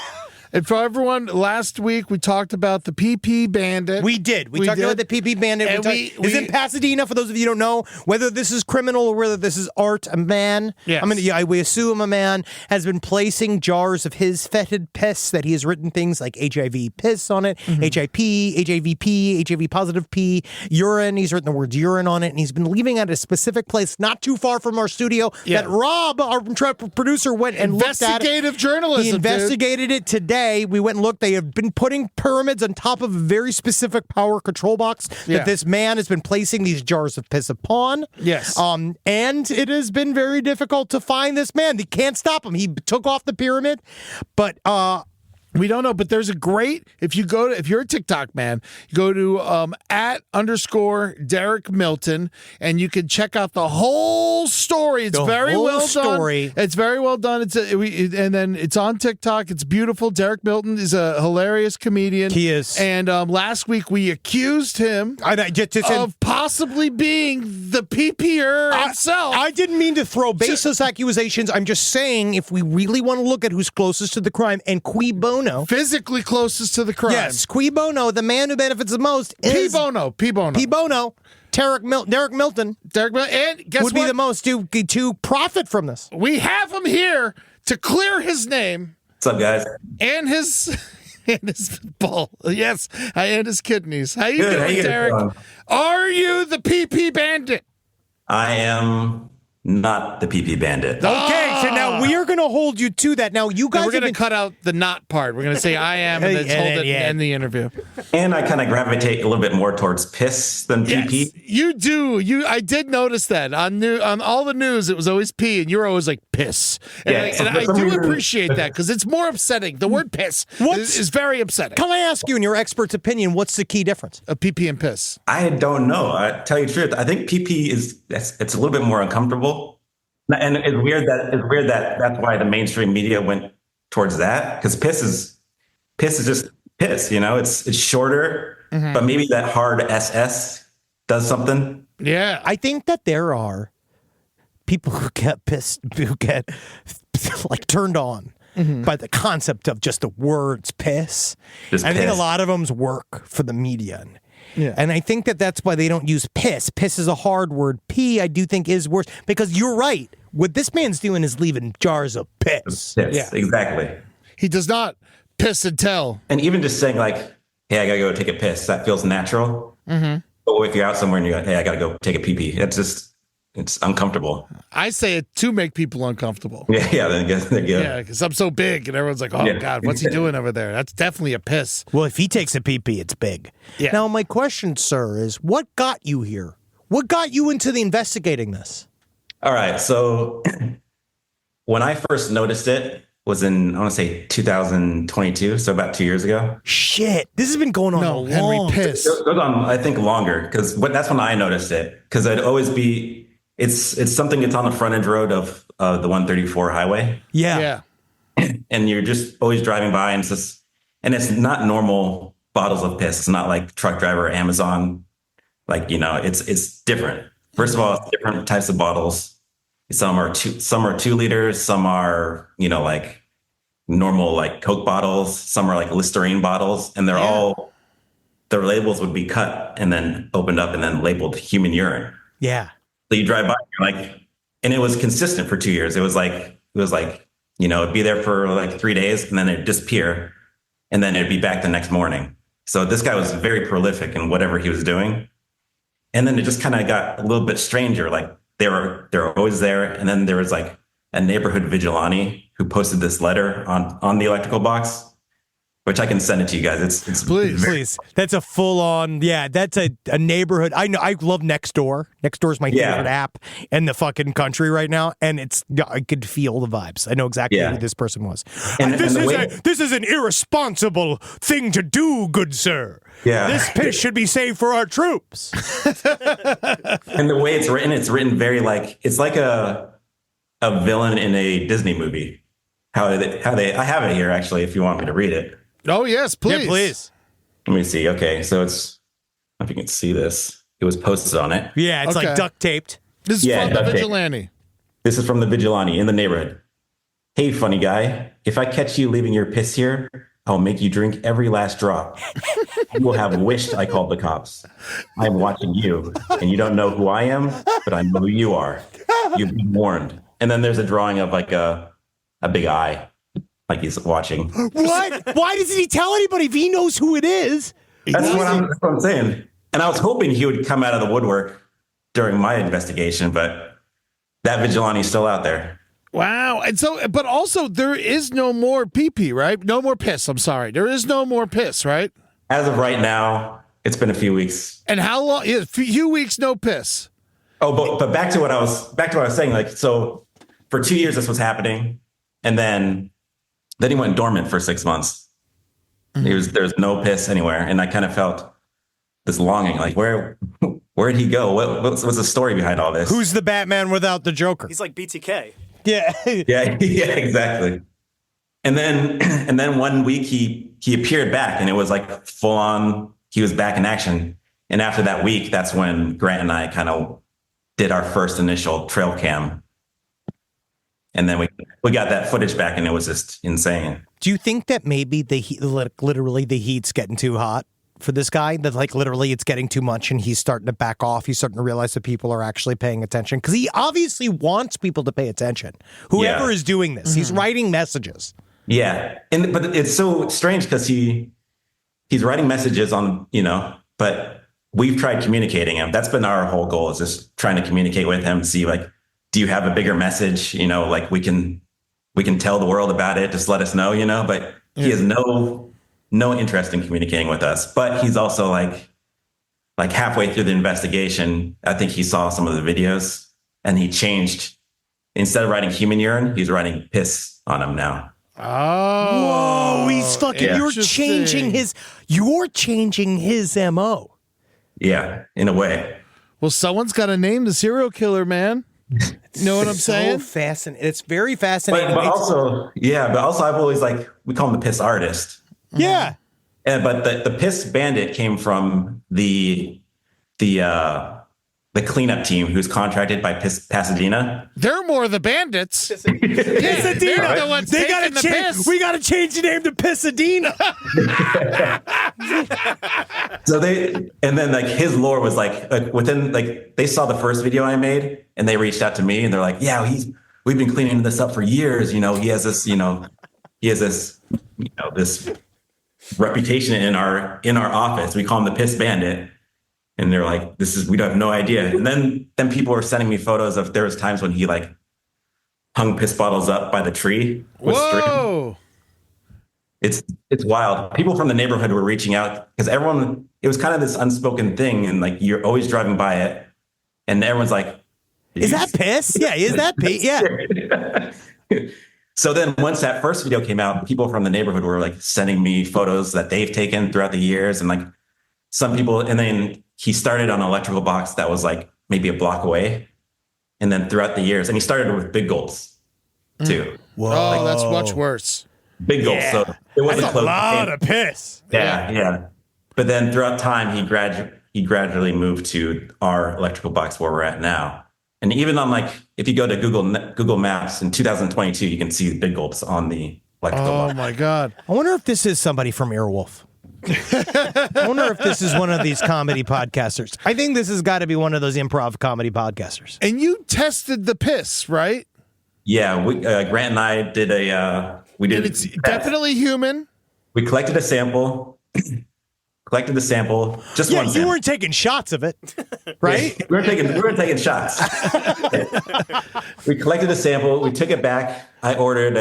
And for everyone, last week we talked about the PP Bandit. We did. We talked about the PP Bandit. And Is in Pasadena, for those of you who don't know, whether this is criminal or whether this is art. A man, Yes. we assume a man has been placing jars of his fetid piss that he has written things like HIV piss on it, HIP, HAVP, HIV positive P, urine. He's written the words urine on it, and he's been leaving it at a specific place not too far from our studio that Rob, our producer, went and looked at it. Investigative journalism, He investigated it today. We went and looked. They have been putting pyramids on top of a very specific power control box that this man has been placing these jars of piss upon. Yes. And it has been very difficult to find this man. They can't stop him. He took off the pyramid, but we don't know, but there's a great, if you're a TikTok man, you go to @ Derek Milton, and you can check out the whole story. It's very well done. It's very well done. And then it's on TikTok. It's beautiful. Derek Milton is a hilarious comedian. He is. And last week we accused him of possibly being the PP'er himself. I didn't mean to throw baseless accusations. I'm just saying, if we really want to look at who's closest to the crime, and Qui Bono, physically closest to the crime. yes, Qui Bono, the man who benefits the most, is P. Bono. Derek Milton. And guess would what? be the most to profit from this. We have him here to clear his name. What's up, guys? And his ball. Yes, and his kidneys. How you Good. How doing, you guys Derek? doing? Are you the PP Bandit? I am not the PP Bandit. Okay, so now we are going to hold you to that. Now, you guys We're going to have cut out the not part. We're going to say I am, and then hold it and end the interview. And I kind of gravitate a little bit more towards piss than PP. Yes, you do. I did notice that on all the news. It was always P, and you're always like piss. And, I do appreciate that because it's more upsetting. The word piss is very upsetting. Can I ask you, in your expert's opinion, what's the key difference? A PP and piss. I don't know. I tell you the truth. I think PP it's a little bit more uncomfortable. And it's weird that that's why the mainstream media went towards that, because piss is just piss, you know. It's shorter, but maybe that hard SS does something. Yeah, I think that there are people who get pissed, who get like turned on by the concept of just the words piss. Just I think a piss. lot of them's work for the media. Yeah. And I think that's why they don't use piss. Piss is a hard word. P, I do think, is worse. Because you're right. What this man's doing is leaving jars of piss. Piss, Yeah. exactly. he does not piss and tell. And even just saying like, "Hey, I gotta go take a piss," that feels natural. But if you're out somewhere and you're like, "Hey, I gotta go take a pee pee," it's uncomfortable. I say it to make people uncomfortable. Yeah. Then Yeah, because I'm so big, and everyone's like, "Oh Yeah. God, what's he doing over there?" That's definitely a piss. Well, if he takes a pee-pee, it's big. Yeah. Now, my question, sir, is what got you here? What got you into the investigating this? All right. So when I first noticed it was in, I want to say 2022. So about 2 years ago. Shit, this has been going on a No, Henry, long piss. It goes on, I think, longer because that's when I noticed it. Because I'd always be, it's something that's on the frontage road of the 134 highway. Yeah. And you're just always driving by and it's not normal bottles of piss. It's not like truck driver or Amazon. Like, it's different. First of all, it's different types of bottles. Some are 2 liters. Some are, like normal, like Coke bottles. Some are like Listerine bottles, and they're all, their labels would be cut and then opened up and then labeled human urine. Yeah. So you drive by, you're like, and it was consistent for 2 years. It was like, it'd be there for like 3 days and then it'd disappear and then it'd be back the next morning. So this guy was very prolific in whatever he was doing. And then it just kind of got a little bit stranger. Like they were always there. And then there was like a neighborhood vigilante who posted this letter on the electrical box, which I can send it to you guys. It's Please. That's a full on, that's a neighborhood. I know. I love Nextdoor. Nextdoor is my favorite app in the fucking country right now. And I could feel the vibes. I know exactly who this person was. This is an irresponsible thing to do, good sir. Yeah. This piss should be saved for our troops. And the way it's written very like, it's like a villain in a Disney movie. I have it here actually, if you want me to read it. Oh, yes, please. Yeah, please. Let me see. Okay, so I don't know if you can see this. It was posted on it. Yeah, it's like duct taped. This is from the vigilante. This is from the vigilante in the neighborhood. Hey, funny guy, if I catch you leaving your piss here, I'll make you drink every last drop. You will have wished I called the cops. I'm watching you, and you don't know who I am, but I know who you are. You've been warned. And then there's a drawing of like a big eye. Like he's watching. What? Why doesn't he tell anybody if he knows who it is? That's what I'm saying. And I was hoping he would come out of the woodwork during my investigation, but that vigilante's still out there. Wow. And so, but also there is no more pee-pee, right? No more piss. I'm sorry. There is no more piss, right? As of right now, it's been a few weeks. And how long? Yeah, a few weeks, no piss. Oh, but back to what I was saying. Like, so for 2 years, this was happening. And then he went dormant for 6 months. Mm-hmm. There's no piss anywhere. And I kind of felt this longing, like where'd he go? What's the story behind all this? Who's the Batman without the Joker? He's like BTK. Yeah. yeah, exactly. And then 1 week he appeared back and it was like full on, he was back in action. And after that week, that's when Grant and I kind of did our first initial trail cam. And then we got that footage back and it was just insane. Do you think that maybe literally the heat's getting too hot for this guy? That like literally it's getting too much and he's starting to back off. He's starting to realize that people are actually paying attention because he obviously wants people to pay attention. Whoever is doing this, he's writing messages. Yeah. But it's so strange because he's writing messages on, but we've tried communicating him. That's been our whole goal, is just trying to communicate with him, see like, do you have a bigger message? Like we can tell the world about it. Just let us know, but he has no interest in communicating with us. But he's also like halfway through the investigation, I think he saw some of the videos and he changed. Instead of writing human urine, he's writing piss on him now. Oh, whoa! He's fucking. You're changing his MO. Yeah, in a way. Well, someone's got to name the serial killer, man. You know what I'm saying? So fascinating. It's very fascinating. But also I've always we call him the piss artist. Yeah. But the piss bandit came from the cleanup team who's contracted by Pasadena. They're more the bandits. Pasadena. The ones they gotta change. We gotta change the name to Pasadena. So his lore was within they saw the first video I made and they reached out to me and they're like, yeah, we've been cleaning this up for years. He has this this reputation in our office. We call him the piss bandit. And they're like, we don't have no idea. And then people were sending me photos of there was times when he hung piss bottles up by the tree. Whoa. It's wild. People from the neighborhood were reaching out because it was kind of this unspoken thing. And you're always driving by it. And everyone's like, Is that piss? Yeah, is that piss? Yeah. So then once that first video came out, people from the neighborhood were like sending me photos that they've taken throughout the years. And like some people, and then he started on an electrical box that was like maybe a block away. And then throughout the years, and he started with big gulps too. Whoa. Oh, that's much worse. Big gulps. So it wasn't That's a close. lot of piss. Yeah. But then throughout time, he gradually moved to our electrical box where we're at now. And even on like, if you go to Google Maps in 2022, you can see big gulps on the electrical box. Oh my God. I wonder if this is somebody from Earwolf. I wonder if this is one of these comedy podcasters. I think this has got to be one of those improv comedy podcasters. And you tested the piss, right? Yeah, Grant and I did It's definitely human. We collected a sample. Just one sample. You weren't taking shots of it, right? We were taking shots. We collected a sample. We took it back. I ordered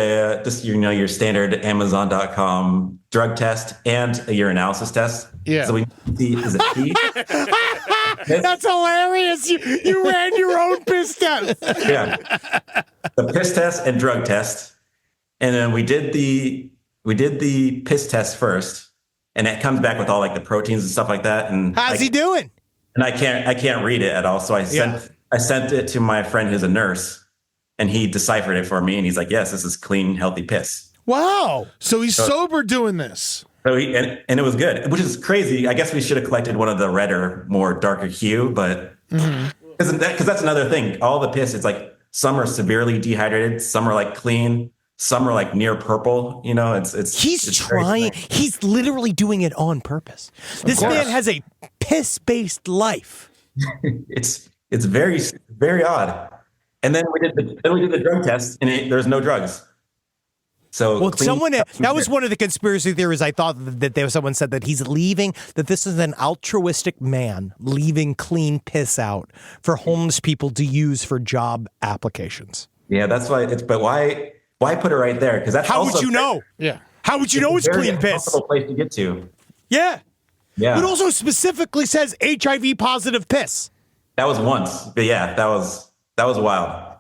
just your standard Amazon.com drug test and a urinalysis test. Yeah. So we see is it pee? That's hilarious. You ran your own piss test. Yeah. The piss test and drug test, and then we did the piss test first. And it comes back with all like the proteins and stuff like that. And how's he doing? And I can't read it at all. So I sent it to my friend who's a nurse, and he deciphered it for me. And he's like, "Yes, this is clean, healthy piss." Wow. So he's sober doing this. So and it was good, which is crazy. I guess we should have collected one of the redder, more darker hue, but because that's another thing. All the piss, it's like some are severely dehydrated, some are like clean. Some are like near purple, He's trying. He's literally doing it on purpose. This man has a piss-based life. It's very, very odd. And then we did the drug test, and there's no drugs. So that was one of the conspiracy theories. I thought that someone said that he's leaving. That this is an altruistic man leaving clean piss out for homeless people to use for job applications. Yeah, that's why. But why put it right there? Because that's how would you know? Yeah. How would you know it's clean piss? It's a place to get to. Yeah. Yeah. It also specifically says HIV positive piss. That was once, but yeah, that was wild.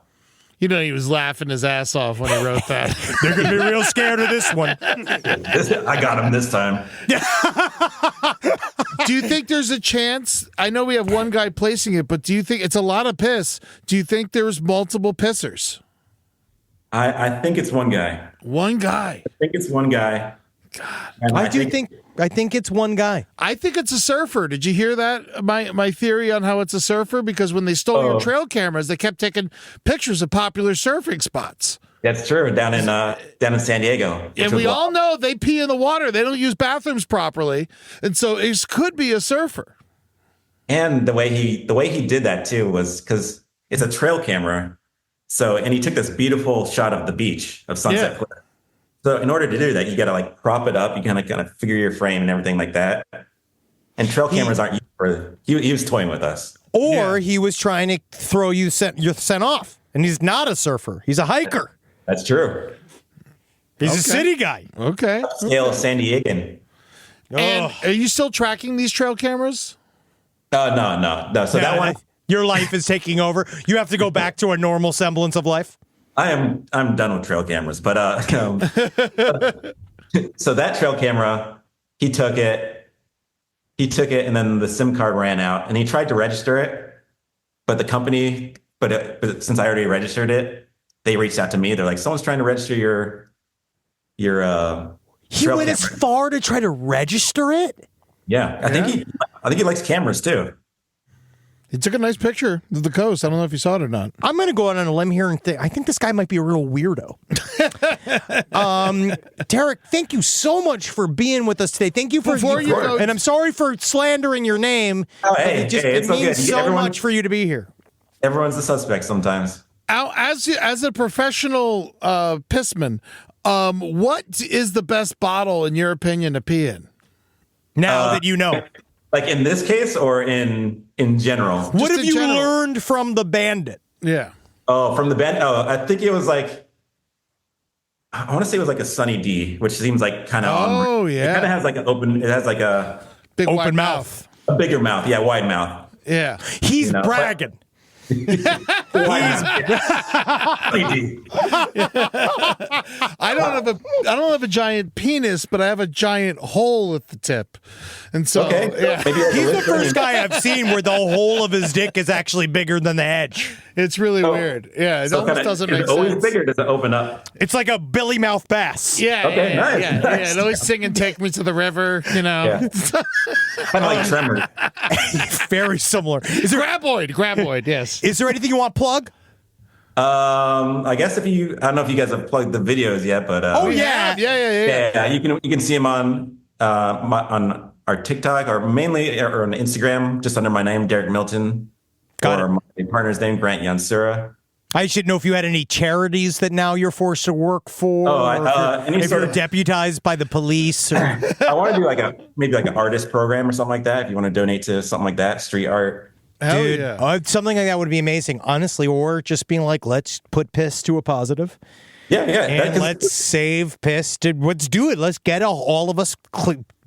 He was laughing his ass off when he wrote that. They're going to be real scared of this one. I got him this time. Do you think there's a chance? I know we have one guy placing it, but do you think it's a lot of piss? Do you think there's multiple pissers? I think it's one guy. One guy. I think it's one guy. God. I think it's one guy. I think it's a surfer. Did you hear that? My theory on how it's a surfer? Because when they stole your trail cameras, they kept taking pictures of popular surfing spots. That's true. Down in San Diego. And we all know they pee in the water. They don't use bathrooms properly. And so it could be a surfer. And the way he did that too was because it's a trail camera. So, and he took this beautiful shot of the beach of Sunset Cliff. So in order to do that, you got to like prop it up. You kind of figure your frame and everything like that. And trail cameras aren't used for, he was toying with us. Or he was trying to throw your scent off. And he's not a surfer. He's a hiker. That's true. He's a city guy. Okay. Scale San Diegan. And are you still tracking these trail cameras? No. So that one. Your life is taking over. You have to go back to a normal semblance of life. I'm done with trail cameras, but so that trail camera, he took it, and then the SIM card ran out, and he tried to register it, but the company, but since I already registered it, they reached out to me. They're like, someone's trying to register your He went as far to try to register it. Yeah, I think he likes cameras too. He took a nice picture of the coast. I don't know if you saw it or not. I'm going to go out on a limb here and think I think this guy might be a real weirdo. Derek, thank you so much for being with us today. Thank you for and I'm sorry for slandering your name. Oh, hey, it means so much for you to be here. Everyone's a suspect sometimes. As a professional pissman, what is the best bottle in your opinion to pee in? Now that you know. Like in this case or in general? What have you learned from the bandit? Yeah. Oh, from the bandit? Oh, I think it was like, I want to say it was like a Sunny D, which seems like kind of. Oh, yeah. It kind of has like big open mouth. A bigger mouth. Yeah, wide mouth. Yeah. He's bragging. I don't have a giant penis, but I have a giant hole at the tip, and so yeah. He's the first guy I've seen where the hole of his dick is actually bigger than the edge. It's really weird. Yeah, it almost doesn't make sense. Is it always bigger? Does it open up? It's like a billy mouth bass. Yeah. Okay, nice. Yeah. It always singing "Take Me to the River." You know, Yeah. Kind of like Tremors. Very similar. Is there Graboid? Yes. Is there anything you want plug? I guess I don't know if you guys have plugged the videos yet, but Yeah. you can see them on our TikTok or mainly or on Instagram, just under my name, Derek Milton, or my partner's name, Grant Yansura. I should know if you had any charities that now you're forced to work for. If you're deputized by the police. Or... I want to do maybe an artist program or something like that. If you want to donate to something like that, street art. Hell Dude, yeah. Something like that would be amazing, honestly. Or just being like, let's put piss to a positive. Yeah. And let's save piss. Let's do it. Let's get all of us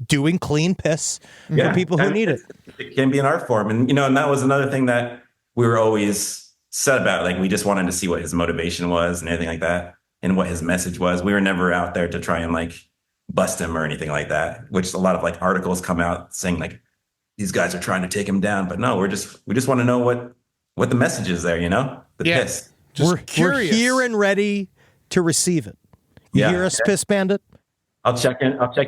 doing clean piss for people who need it. It can be an art form. And, and that was another thing that we were always said about. Like, we just wanted to see what his motivation was and everything like that and what his message was. We were never out there to try and bust him or anything like that, which a lot of articles come out saying these guys are trying to take him down. But no, we just want to know what the message is there, the piss. We're here and ready to receive it. You hear us, Piss Bandit? I'll check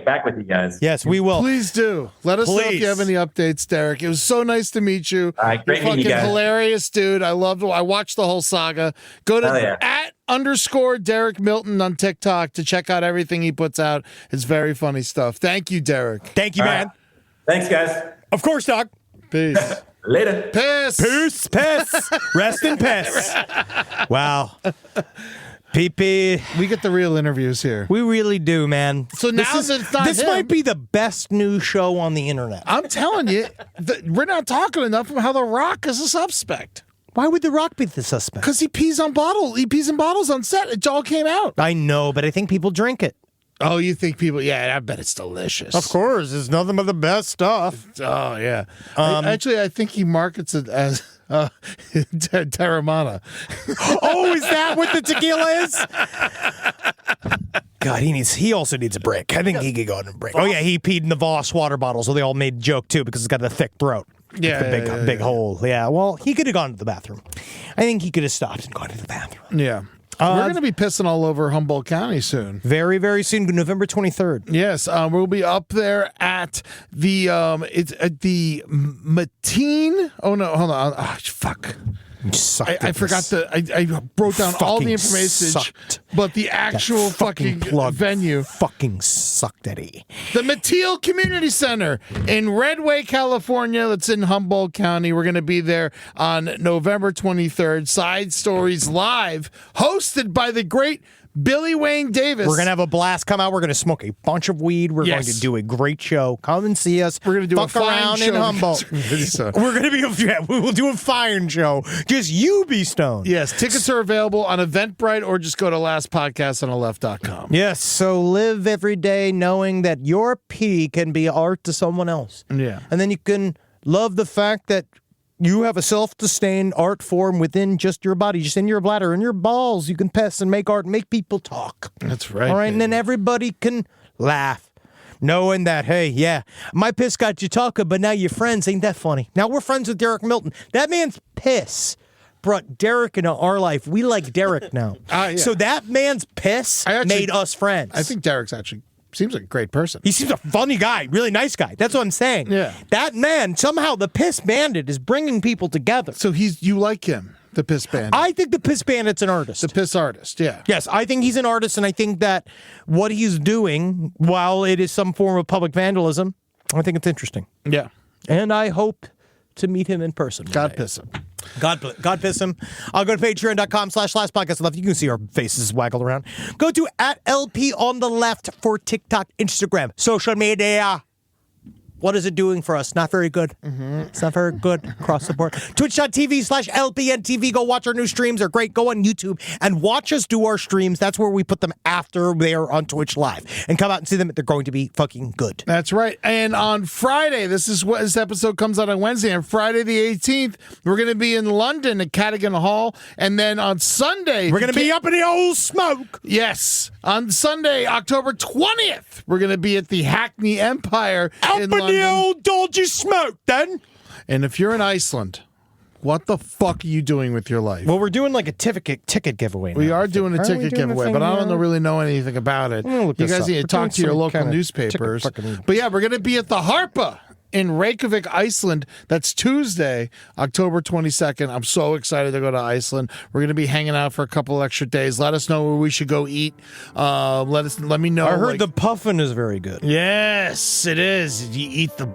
back with you guys. Yes, we will. Please do. Let us know if you have any updates, Derek. It was so nice to meet you. All right, great You're meeting you fucking guys. hilarious, dude. I watched the whole saga. Go to @ Derek Milton on TikTok to check out everything he puts out. It's very funny stuff. Thank you, Derek. Thank you, man. Right. Thanks, guys. Of course, Doc. Peace. Later. Piss. Piss. Rest in piss. Wow. PP. We get the real interviews here. We really do, man. So now this might be the best news show on the internet. I'm telling you, we're not talking enough about how The Rock is a suspect. Why would The Rock be the suspect? Because he pees in bottles on set. It all came out. I know, but I think people drink it. Oh, you think people? Yeah, I bet it's delicious. Of course, it's nothing but the best stuff. Oh yeah. I think he markets it as Terramana. Oh, is that what the tequila is? God, he also needs a break. I think he could go on and break. Oh yeah, he peed in the Voss water bottle, so they all made a joke too because it's got a thick throat. Yeah, big hole. Yeah, well, he could have gone to the bathroom. I think he could have stopped and gone to the bathroom. Yeah. We're going to be pissing all over Humboldt County soon. Very, very soon, November 23rd. Yes, we'll be up there at the it's at the Mateen. Oh no, hold on. Oh, fuck. I forgot I wrote down all the information, but the actual fucking venue fucking sucked at it. The Mateel Community Center in Redway, California. That's in Humboldt County. We're going to be there on November 23rd. Side Stories Live, hosted by the great Billy Wayne Davis. We're going to have a blast. Come out. We're going to smoke a bunch of weed. We're going to do a great show. Come and see us. We're going to do Fuck a fine around show in Humboldt. We're going to we will do a fine show. Just you be stoned. Yes. Tickets are available on Eventbrite or just go to lastpodcastonaleft.com. Yes. So live every day knowing that your pee can be art to someone else. Yeah. And then you can love the fact that you have a self-sustained art form within just your body, just in your bladder, in your balls. You can piss and make art and make people talk. That's right. All right, and then everybody can laugh, knowing that, hey, yeah, my piss got you talking, but now you're friends. Ain't that funny? Now we're friends with Derek Milton. That man's piss brought Derek into our life. We like Derek now. Yeah. So that man's piss made us friends. I think Derek's actually seems like a great person. He seems a funny guy, really nice guy. That's what I'm saying. Yeah. That man, somehow the Piss Bandit is bringing people together. So you like him, the Piss Bandit? I think the Piss Bandit's an artist. The Piss artist, yeah. Yes, I think he's an artist, and I think that what he's doing, while it is some form of public vandalism, I think it's interesting. Yeah. And I hope to meet him in person. God piss him. God piss him. I'll go to patreon.com/lastpodcastonleft. You can see our faces waggle around. Go to @LP on the left for TikTok, Instagram, social media. What is it doing for us? Not very good. It's not very good across the board. Twitch.tv/LPNTV. Go watch our new streams. They're great. Go on YouTube and watch us do our streams. That's where we put them after they're on Twitch Live. And come out and see them. They're going to be fucking good. That's right. And on Friday, this episode comes out on Wednesday. On Friday the 18th, we're going to be in London at Cadogan Hall. And then on Sunday, We're going to be up in the old smoke. Yes. On Sunday, October 20th, we're going to be at the Hackney Empire in London. The old dodgy smoke, then. And if you're in Iceland, what the fuck are you doing with your life? Well, we're doing like a ticket giveaway. We now, are I think. doing a Aren't we ticket doing giveaway, thing but I don't here? really know anything about it. I'm gonna look You this guys up. need to We're talk doing to your some local kinda newspapers. ticket fucking- But yeah, we're going to be at the Harpa in Reykjavik, Iceland. That's Tuesday, October 22nd. I'm so excited to go to Iceland. We're going to be hanging out for a couple extra days. Let us know where we should go eat. Let me know. I heard the puffin is very good. Yes, it is. You eat the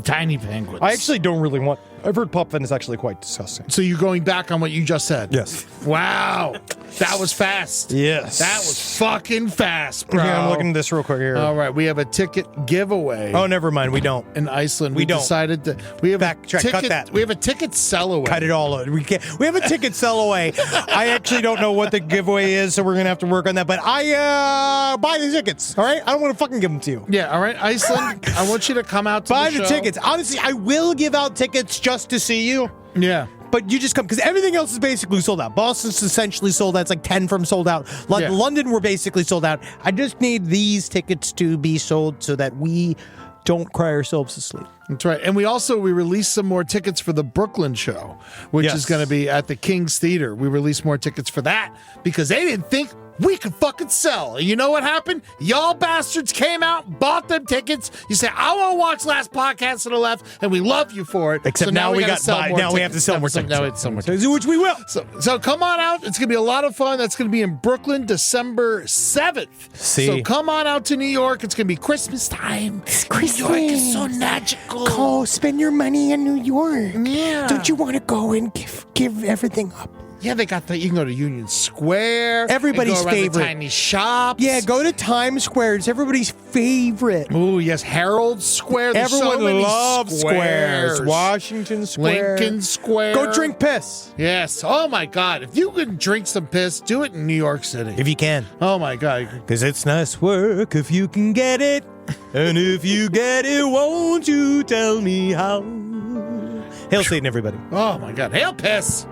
tiny penguins. I actually don't really want. I've heard puffin is actually quite disgusting. So you're going back on what you just said? Yes. Wow. That was fast. Yes. That was fucking fast, bro. Yeah, I'm looking at this real quick here. All right, we have a ticket giveaway. Oh, never mind. We don't. In Iceland, We don't. decided to. We have Backtrack, a ticket. cut that. We have a ticket sell away. Cut it all out. We can't. We have a ticket sell away. I actually don't know what the giveaway is, so we're gonna have to work on that. But I buy the tickets. All right. I don't want to fucking give them to you. Yeah. All right, Iceland. I want you to come out to Buy the the show. tickets. Honestly, I will give out tickets just to see you. Yeah. But you just come because everything else is basically sold out. Boston's essentially sold out. It's like 10 from sold out. Yeah. London, we're basically sold out. I just need these tickets to be sold so that we don't cry ourselves to sleep. That's right. And we released some more tickets for the Brooklyn show, which Yes. is going to be at the King's Theater. We released more tickets for that because they didn't think we could fucking sell. And you know what happened? Y'all bastards came out, bought them tickets. You say, I want to watch Last Podcast to the Left, and we love you for it. Except So now we gotta got sell more now we have to tickets. sell more So tickets. now we have to sell more tickets. Which we will. So come on out. It's going to be a lot of fun. That's going to be in Brooklyn, December 7th. See. So come on out to New York. It's going to be Christmas time. New York is so magical. Oh, spend your money in New York. Yeah. Don't you want to go and give everything up? Yeah, they got you can go to Union Square. Everybody's and go around the favorite. tiny shops. Yeah, go to Times Square. It's everybody's favorite. Oh, yes, Herald Square. There's Everyone so many loves squares. squares. Washington Square. Lincoln Square. Go drink piss. Yes. Oh, my God. If you can drink some piss, do it in New York City. If you can. Oh, my God. Because it's nice work if you can get it. And if you get it, won't you tell me how? Hail Satan, everybody. Oh, my God. Hail piss.